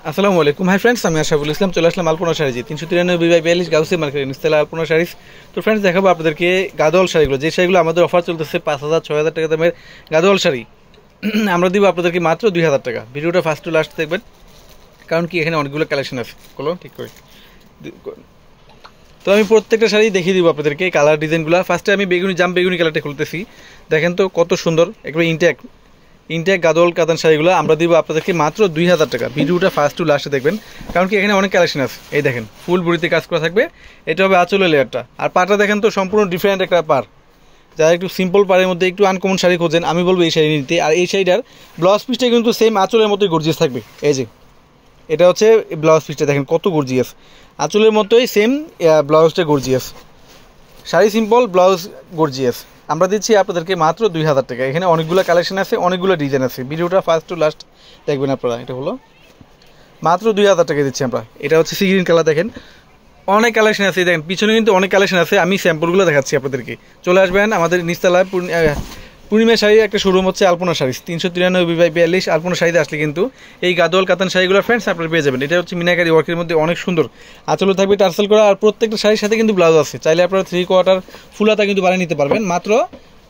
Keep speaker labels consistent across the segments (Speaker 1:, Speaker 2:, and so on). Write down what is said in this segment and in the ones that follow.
Speaker 1: আসসালামু আলাইকুম। Hi friends, আমি আশাফুল ইসলাম চলে আসলাম আলপনা শাড়ি 393/42 গাউসি মার্কেট নিস্তেলা আলপনা শাড়িজ। তো ফ্রেন্ডস, দেখাবো আপনাদেরকে গাদোয়াল শাড়িগুলো, যে শাড়িগুলো আমাদের অফার চলতেছে 5,000-6,000 টাকা দামের গাদোয়াল শাড়ি। আমরা দিব আপনাদেরকে মাত্র 2,000 টাকা। ভিডিওটা ফার্স্ট টু লাস্ট দেখবেন, কারণ কি এখানে অনেকগুলো কালেকশন আছে। বলো ঠিক করে। তো আমি প্রত্যেকটা শাড়ি দেখিয়ে দিব আপনাদেরকে কালার ডিজাইনগুলো। ফার্স্টে আমি বেগুনি কালারটা খুলতেছি। দেখেন তো কত সুন্দর, একবারে ইনটেক গাদোয়াল কাতান শাড়িগুলো আমরা দিব আপনাদেরকে মাত্র 2,000 টাকা। ভিডিওটা ফার্স্ট টু লাস্টে দেখবেন, কারণ কি এখানে অনেক কালেকশন আছে। এই দেখেন, ফুল বড়িতে কাজ করা থাকবে। এটা হবে আঁচলের লেয়ারটা। আর পাটা দেখেন তো সম্পূর্ণ ডিফারেন্ট একটা পার। যারা একটু সিম্পল পাড়ের মধ্যে একটু আনকমন শাড়ি খোঁজেন, আমি বলবো এই শাড়ি নিতে। আর এই শাড়িটার ব্লাউজ পিসটা কিন্তু সেম আঁচলের মতোই গর্জিয়াস থাকবে। এই যে এটা হচ্ছে ব্লাউজ পিসটা, দেখেন কত গর্জিয়াস। আঁচলের মতোই সেম ব্লাউজটা gorgeous. Sari simple, blouse gorgeous. আমরা দিচ্ছি আপনাদেরকে মাত্র 2,000 টাকা। এখানে অনেকগুলো কালেকশন আছে, অনেকগুলো ডিজাইন আছে। ভিডিওটা ফার্স্ট টু লাস্ট দেখবেন আপনারা। এটা হলো মাত্র 2,000 টাকা দিচ্ছি আমরা। এটা হচ্ছে সি গ্রিন কালার। দেখেন অনেক কালেকশন আছে, দেখেন পিছনে কিন্তু অনেক কালেকশন আছে। আমি স্যাম্পলগুলো দেখাচ্ছি আপনাদেরকে। চলে আসবেন আমাদের নিচতলায়। পূর্ণিমা শাড়ির একটা শোরুম হচ্ছে আলপনা শাড়ি 393/42 আলপনা শাড়িতে আসলে কিন্তু এই গাদোয়াল কাতান শাড়িগুলো ফ্রেন্ডস আপনারা পেয়ে যাবেন। এটা হচ্ছে মিনাকারি ওয়ার্কের মধ্যে অনেক সুন্দর। আঁচলও থাকবে টার্সেল করা। আর প্রত্যেকটা শাড়ির সাথে কিন্তু ব্লাউজ আছে। চাইলে আপনারা 3/4 ফুল হাতা কিন্তু বানিয়ে নিতে পারবেন। মাত্র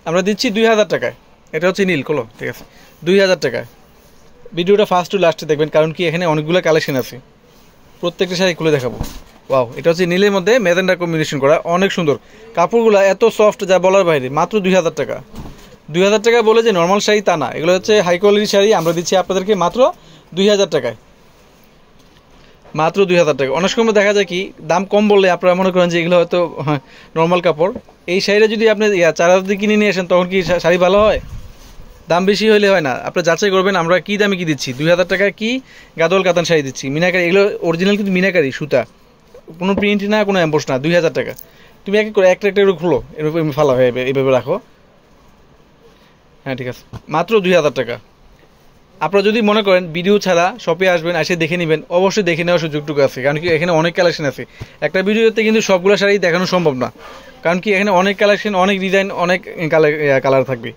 Speaker 1: আমরা দিচ্ছি 2,000 টাকায়। এটা হচ্ছে নীল কলো, ঠিক আছে, 2,000 টাকায়। ভিডিওটা ফার্স্ট টু লাস্টে দেখবেন, কারণ কি এখানে অনেকগুলো কালেকশন আছে। প্রত্যেকটা শাড়ি খুলে দেখাবো। ওয়াও, এটা হচ্ছে নীলের মধ্যে ম্যাজেন্ডা কম্বিনেশন করা, অনেক সুন্দর। কাপড়গুলো এত সফট যা বলার বাইরে। মাত্র 2,000 টাকা। 2,000 টাকা বলে যে নর্মাল শাড়ি তা না, এগুলো হচ্ছে হাই কোয়ালিটি শাড়ি। আমরা দিচ্ছি আপনাদেরকে মাত্র 2,000 টাকায়। মাত্র 2,000 টাকা। অনেক সময় দেখা যায় কি দাম কম বললে আপনারা মনে করেন যে এগুলো হয়তো নর্মাল কাপড়। এই শাড়িটা যদি আপনি 4,000 দিয়ে কিনে নিয়ে আসেন, তখন কি শাড়ি ভালো হয়? দাম বেশি হলে হয় না। আপনি যাচাই করবেন আমরা কী দামে কি দিচ্ছি। 2,000 টাকায় কি গাদোয়াল কাতান শাড়ি দিচ্ছি, মিনাকারি। এগুলো অরিজিনাল কিন্তু মিনাকারি সুতা, কোনো প্রিন্ট না, কোনো এমবোস না। 2,000 টাকা। তুমি এক করে একটা খুলো, এরকম ফালা হয়ে এইভাবে রাখো। হ্যাঁ ঠিক আছে, মাত্র 2,000 টাকা। আপনারা যদি মনে করেন ভিডিও ছাড়া শপে আসবেন, এসে দেখে নেবেন, অবশ্যই দেখে নেওয়ার সুযোগটুকু আছে। কারণ কি এখানে অনেক কালেকশন আছে। একটা ভিডিওতে কিন্তু সবগুলো শাড়ি দেখানো সম্ভব না, কারণ কি এখানে অনেক কালেকশন, অনেক ডিজাইন, অনেক কালার থাকবে।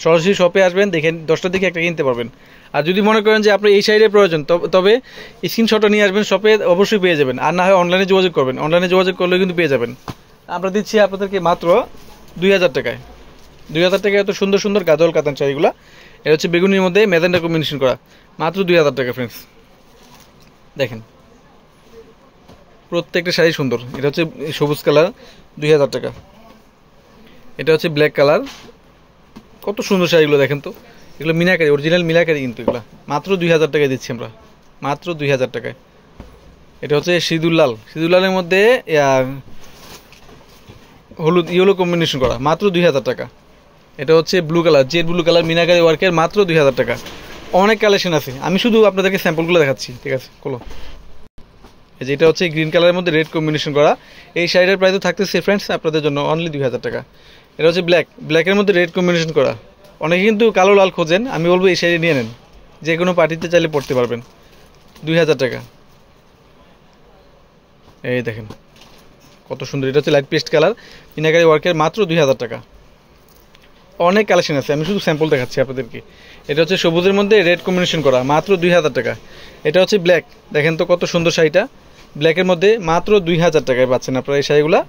Speaker 1: সরাসরি শপে আসবেন, দেখেন 10টার দিকে একটা কিনতে পারবেন। আর যদি মনে করেন যে আপনার এই শাড়ির প্রয়োজন, তবে স্ক্রিনশটটা নিয়ে আসবেন, শপে অবশ্যই পেয়ে যাবেন। আর না হয় অনলাইনে যোগাযোগ করবেন, অনলাইনে যোগাযোগ করলে কিন্তু পেয়ে যাবেন। আমরা দিচ্ছি আপনাদেরকে মাত্র 2,000 টাকায়। 2,000 টাকায় এত সুন্দর সুন্দর গাদোয়াল কাতান শাড়িগুলো। এটা হচ্ছে বেগুনির মধ্যে ম্যাজেন্ডা কম্বিনেশন করা। মাত্র 2,000 টাকা ফ্রেন্ডস। দেখেন প্রত্যেকটা শাড়ি সুন্দর। এটা হচ্ছে সবুজ কালার, 2,000 টাকা। এটা হচ্ছে ব্ল্যাক কালার। কত সুন্দর শাড়িগুলো দেখেন তো। এগুলো মিনাকারি, অরিজিনাল মিনাকারি কিন্তু। এগুলো মাত্র 2,000 টাকায় দিচ্ছি আমরা। মাত্র 2,000 টাকায়। এটা হচ্ছে সিঁদুর লালের মধ্যে হলুদ ইয়েলো কম্বিনেশন করা। মাত্র 2,000 টাকা। এটা হচ্ছে blue colour, Z blue colour meenakari ওয়ার্কের। মাত্র 2,000 টাকা। অনেক কালেকশন আছে, আমি শুধু আপনাদেরকে স্যাম্পলগুলো দেখাচ্ছি, ঠিক আছে। কলো, এই যে এটা হচ্ছে গ্রিন কালারের মধ্যে রেড কম্বিনেশন করা। এই শাড়িটার প্রাইস থাকতেছে ফ্রেন্ডস আপনাদের জন্য অনলি 2,000 টাকা। এটা হচ্ছে ব্ল্যাকের মধ্যে রেড কম্বিনেশন করা। অনেকে কিন্তু কালো লাল খোঁজেন, আমি বলবো এই শাড়ি নিয়ে নেন, যে কোনো পার্টিতে চাইলে পড়তে পারবেন। 2,000 টাকা। এই দেখেন কত সুন্দর। এটা হচ্ছে লাইট পেস্ট কালার মিনাকারি ওয়ার্কের। মাত্র 2,000 টাকা। অনেক কালেকশন আছে, আমি শুধু স্যাম্পল দেখাচ্ছি আপনাদেরকে। এটা হচ্ছে সবুজের মধ্যে রেড কম্বিনেশন করা। মাত্র 2,000 টাকা। এটা হচ্ছে ব্ল্যাক। দেখেন তো কত সুন্দর শাড়িটা, ব্ল্যাকের মধ্যে। মাত্র 2,000 টাকায় পাচ্ছেন আপনারা এই শাড়িগুলা।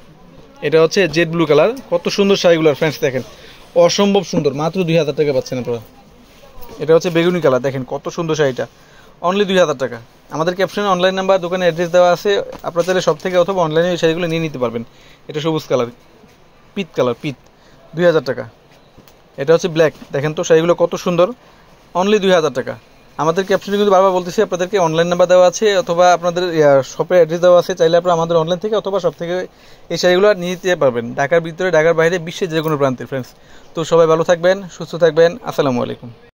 Speaker 1: এটা হচ্ছে জেড ব্লু কালার। কত সুন্দর শাড়িগুলো ফ্রেন্ডস, দেখেন অসম্ভব সুন্দর। মাত্র 2,000 টাকা পাচ্ছেন আপনারা। এটা হচ্ছে বেগুনি কালার। দেখেন কত সুন্দর শাড়িটা, অনলি 2,000 টাকা। আমাদের ক্যাপশনে অনলাইন নাম্বার, দোকানে অ্যাড্রেস দেওয়া আছে। আপনারা চাইলে সব থেকে অথবা অনলাইনে এই শাড়িগুলো নিয়ে নিতে পারবেন। এটা সবুজ কালার, পিত কালার, 2,000 টাকা। এটা হচ্ছে ব্ল্যাক। দেখেন তো শাড়িগুলো কত সুন্দর, অনলি 2,000 টাকা। আমাদের ক্যাপশনে কিন্তু বারবার বলতেছি আপনাদেরকে অনলাইন নাম্বার দেওয়া আছে, অথবা আপনাদের শপের অ্যাড্রেস দেওয়া আছে। চাইলে আপনারা আমাদের অনলাইন থেকে অথবা সব থেকে এই শাড়িগুলো নিয়ে নিতে পারবেন। ঢাকার ভিতরে, ঢাকার বাইরে, বিশ্বের যে কোনো প্রান্তে ফ্রেন্ডস। তো সবাই ভালো থাকবেন, সুস্থ থাকবেন। আসসালামু আলাইকুম।